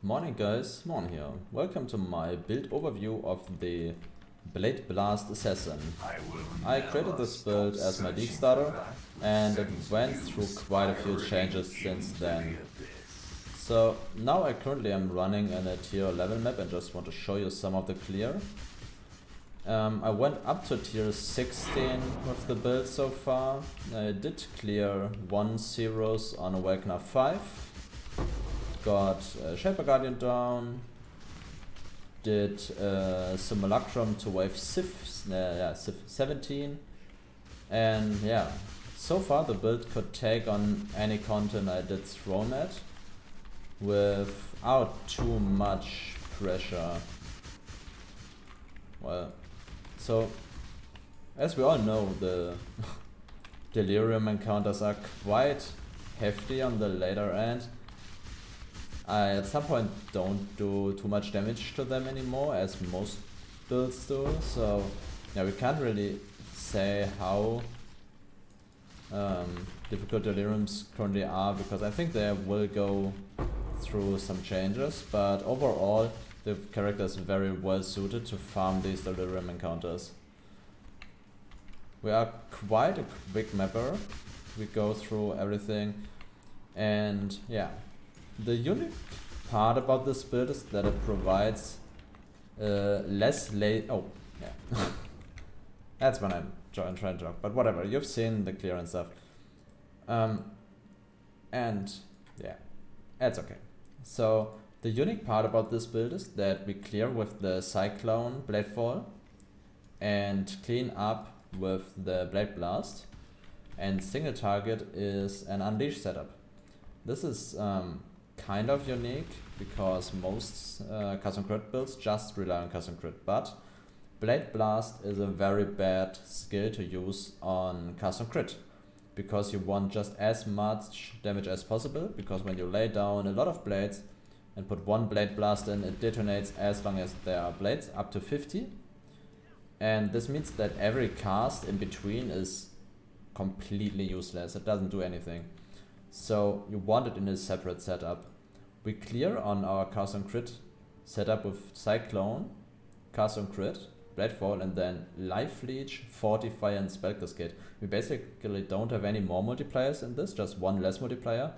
Morning guys, Moorhuhn here. Welcome to my build overview of the Blade Blast Assassin. I created this build as my league starter and it went through quite a few changes since then. So now I currently am running in a tier 11 map and just want to show you some of the clear. I went up to tier 16 with the build so far. I did clear 1 zeros on Awakener 5. Got Shaper Guardian down. Did Simulacrum to wave Civ 17. And yeah, so far the build could take on any content I did thrown at without too much pressure. Well, so as we all know, the Delirium encounters are quite hefty on the later end. I at some point don't do too much damage to them anymore, as most builds do, so yeah, we can't really say how difficult Deliriums currently are, because I think they will go through some changes, but overall the character is very well suited to farm these Delirium encounters. We are quite a quick mapper, we go through everything, and yeah. The unique part about this build is that it provides less oh, yeah. That's when I'm trying to joke, but whatever, you've seen the clear and stuff. And yeah, that's okay. So the unique part about this build is that we clear with the Cyclone Bladefall and clean up with the Blade Blast, and single target is an Unleash setup. This is kind of unique because most custom crit builds just rely on custom crit, but Blade Blast is a very bad skill to use on custom crit because you want just as much damage as possible, because when you lay down a lot of blades and put one Blade Blast in, it detonates as long as there are blades, up to 50, and this means that every cast in between is completely useless, it doesn't do anything. So you want it in a separate setup. We clear on our custom crit setup with Cyclone, custom crit, Bladefall, and then Life Leech, Fortify, and Spell Cascade. We basically don't have any more multipliers in this, just one less multiplier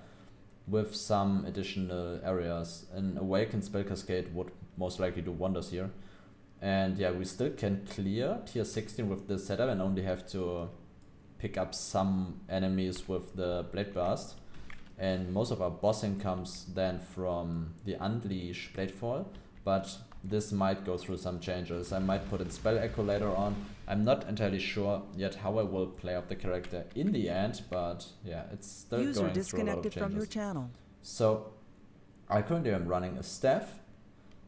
with some additional areas. An Awakened Spell Cascade would most likely do wonders here. And yeah, we still can clear tier 16 with this setup and only have to pick up some enemies with the Blade Blast, and most of our bossing comes then from the Unleash Bladefall, but this might go through some changes. I might put in Spell Echo later on. I'm not entirely sure yet how I will play up the character in the end, but yeah, it's still User going disconnected through a lot of changes. From your channel. So I currently am running a staff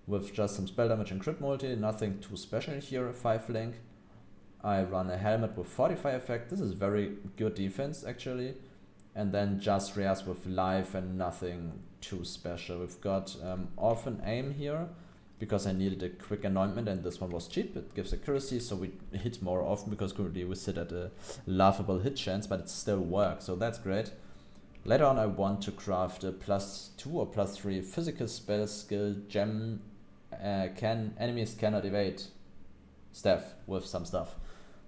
with just some spell damage and crit multi, nothing too special here, 5 link. I run a helmet with Fortify effect. This is very good defense actually. And then just rares with life and nothing too special. We've got Orphan Aim here because I needed a quick anointment and this one was cheap. It gives accuracy, so we hit more often because currently we sit at a laughable hit chance, but it still works, so that's great. Later on I want to craft a +2 or +3 physical spell skill gem. Enemies cannot evade staff with some stuff.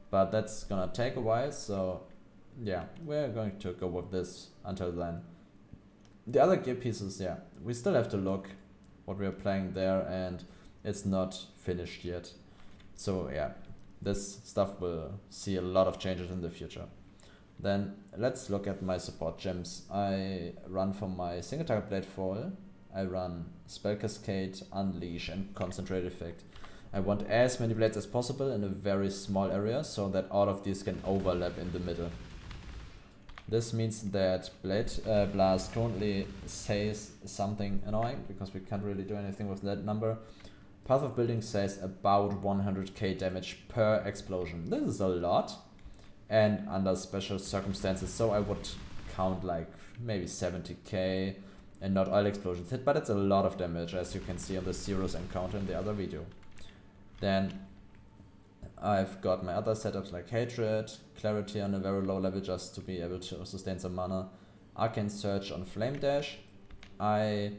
But that's gonna take a while, so yeah, we're going to go with this until then. The other gear pieces, yeah, we still have to look what we're playing there, and it's not finished yet. So yeah, this stuff will see a lot of changes in the future. Then let's look at my support gems. I run for my single target Bladefall, I run Spell Cascade, Unleash, and Concentrate Effect. I want as many blades as possible in a very small area so that all of these can overlap in the middle. This means that Blade Blast currently says something annoying because we can't really do anything with that number. Path of Building says about 100k damage per explosion. This is a lot, and under special circumstances, so I would count like maybe 70k and not all explosions hit, but it's a lot of damage, as you can see on the zeros encounter in the other video. Then I've got my other setups like Hatred, Clarity on a very low level just to be able to sustain some mana, Arcane Surge on Flame Dash. I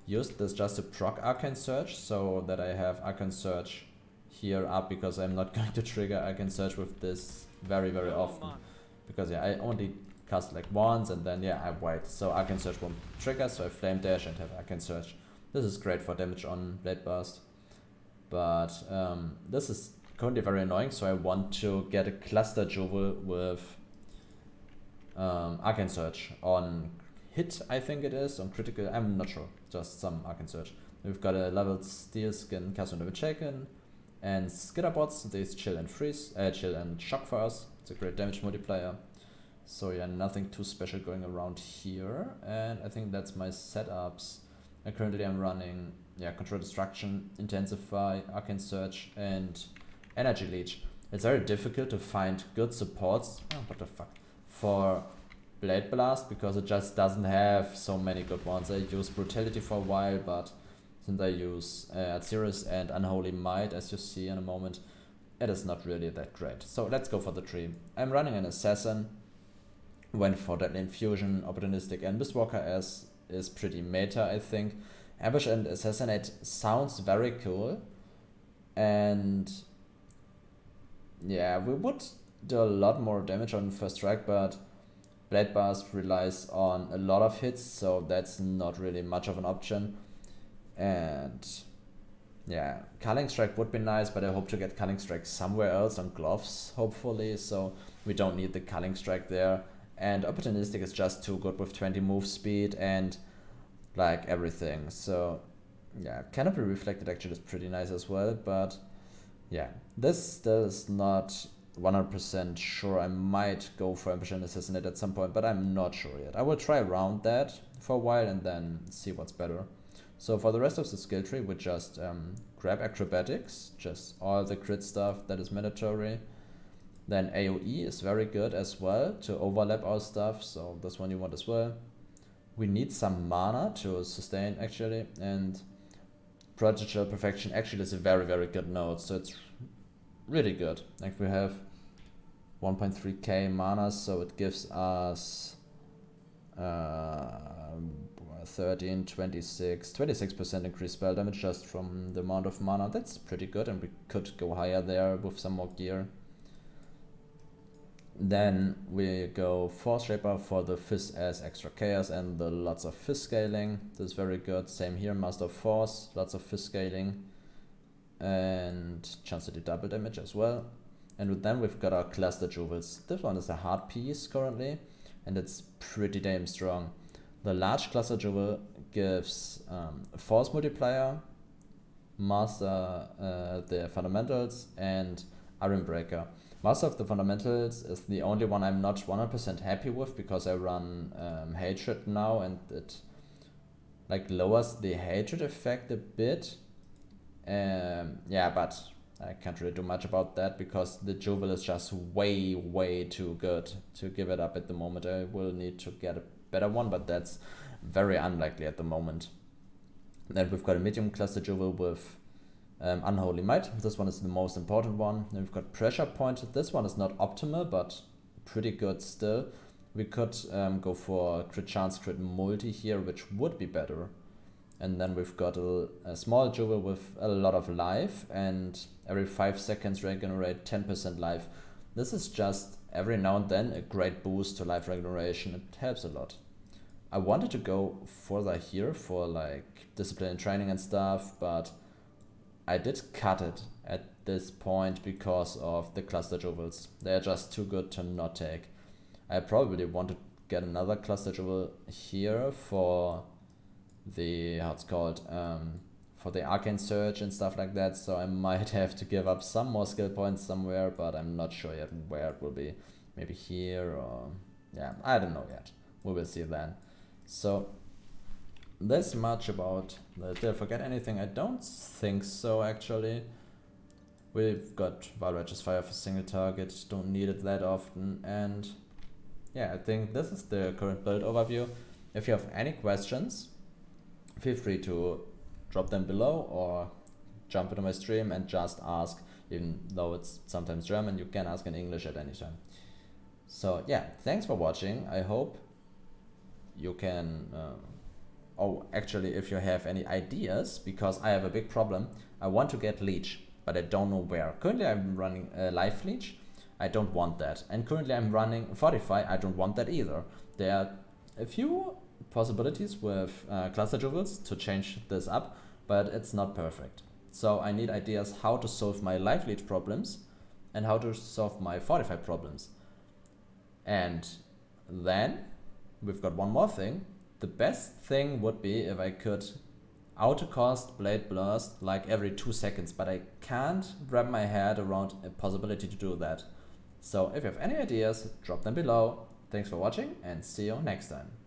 used this just to proc Arcane Surge, so that I have Arcane Surge here up, because I'm not going to trigger Arcane Surge with this very often. Because yeah, I only cast like once and then yeah, I wait. So Arcane Surge won't trigger, so I Flame Dash and have Arcane Surge. This is great for damage on Blade Burst. But this is currently very annoying, so I want to get a Cluster Jewel with Arcane Surge on hit, I think it is, on critical, I'm not sure, just some Arcane Surge. We've got a leveled Steel Skin, Cast on the Shaken, and Skitterbots, these chill and freeze, chill and shock for us. It's a great damage multiplier. So yeah, nothing too special going around here, and I think that's my setups. And currently I'm running Control Destruction, Intensify, Arcane Surge, and Energy Leech. It's very difficult to find good supports, what the fuck, for Blade Blast, because it just doesn't have so many good ones. I used Brutality for a while, but since I use Arceus and Unholy Might, as you see in a moment, it is not really that great. So let's go for the tree. I'm running an Assassin, went for Deadly Infusion, Opportunistic, and Mistwalker as is pretty meta, I think. Ambush and Assassinate sounds very cool, and yeah, we would do a lot more damage on first strike, but Blade Burst relies on a lot of hits, so that's not really much of an option. And yeah, Culling Strike would be nice, but I hope to get Culling Strike somewhere else, on gloves, hopefully, so we don't need the Culling Strike there. And Opportunistic is just too good with 20 move speed and like everything. So yeah, Canopy Reflected actually is pretty nice as well, but yeah, this still is not 100% sure. I might go for Ambush and Assassinate at some point, but I'm not sure yet. I will try around that for a while and then see what's better. So for the rest of the skill tree, we just grab Acrobatics, just all the crit stuff that is mandatory. Then AoE is very good as well to overlap our stuff, so this one you want as well. We need some mana to sustain actually, and Prodigal Perfection actually is a very good node, so it's really good. Like we have 1.3k mana, so it gives us 13, 26% increased spell damage just from the amount of mana. That's pretty good, and we could go higher there with some more gear. Then we go Force Shaper for the Fizz as extra chaos and the lots of Fizz scaling. This is very good. Same here, Master of Force, lots of Fizz scaling and chance to do double damage as well. And then we've got our Cluster Jewels. This one is a hard piece currently, and it's pretty damn strong. The large Cluster Jewel gives Force Multiplier, Master the Fundamentals, and Iron Breaker. Master of the Fundamentals is the only one I'm not 100% happy with, because I run Hatred now, and it like lowers the Hatred effect a bit. Yeah, but I can't really do much about that, because the Jewel is just way too good to give it up at the moment. I will need to get a better one, but that's very unlikely at the moment. Then we've got a medium Cluster Jewel with Unholy Might. This one is the most important one. Then we've got Pressure Point. This one is not optimal, but pretty good still. We could go for Crit Chance, Crit Multi here, which would be better. And then we've got a small jewel with a lot of life, and every 5 seconds regenerate 10% life. This is just every now and then a great boost to life regeneration. It helps a lot. I wanted to go further here for like discipline and training and stuff, but I did cut it at this point because of the Cluster Jewels. They're just too good to not take. I probably want to get another Cluster Jewel here for the, how it's called, for the Arcane Surge and stuff like that, so I might have to give up some more skill points somewhere, but I'm not sure yet where it will be. Maybe here, or yeah, I don't know yet. We will see then. So this much about, did I forget anything? I don't think so actually. We've got Vile Righteous Fire for single target, don't need it that often, and yeah, I think this is the current build overview. If you have any questions, feel free to drop them below or jump into my stream and just ask. Even though it's sometimes German, you can ask in English at any time. So yeah, thanks for watching. I hope you can oh, actually, if you have any ideas, because I have a big problem. I want to get leech, but I don't know where. Currently I'm running life leech. I don't want that. And currently I'm running Fortify. I don't want that either. There are a few possibilities with cluster jewels to change this up, but it's not perfect. So I need ideas how to solve my life leech problems and how to solve my Fortify problems. And then we've got one more thing. The best thing would be if I could auto-cast Blade Blast like every 2 seconds, but I can't wrap my head around a possibility to do that. So if you have any ideas, drop them below. Thanks for watching and see you next time.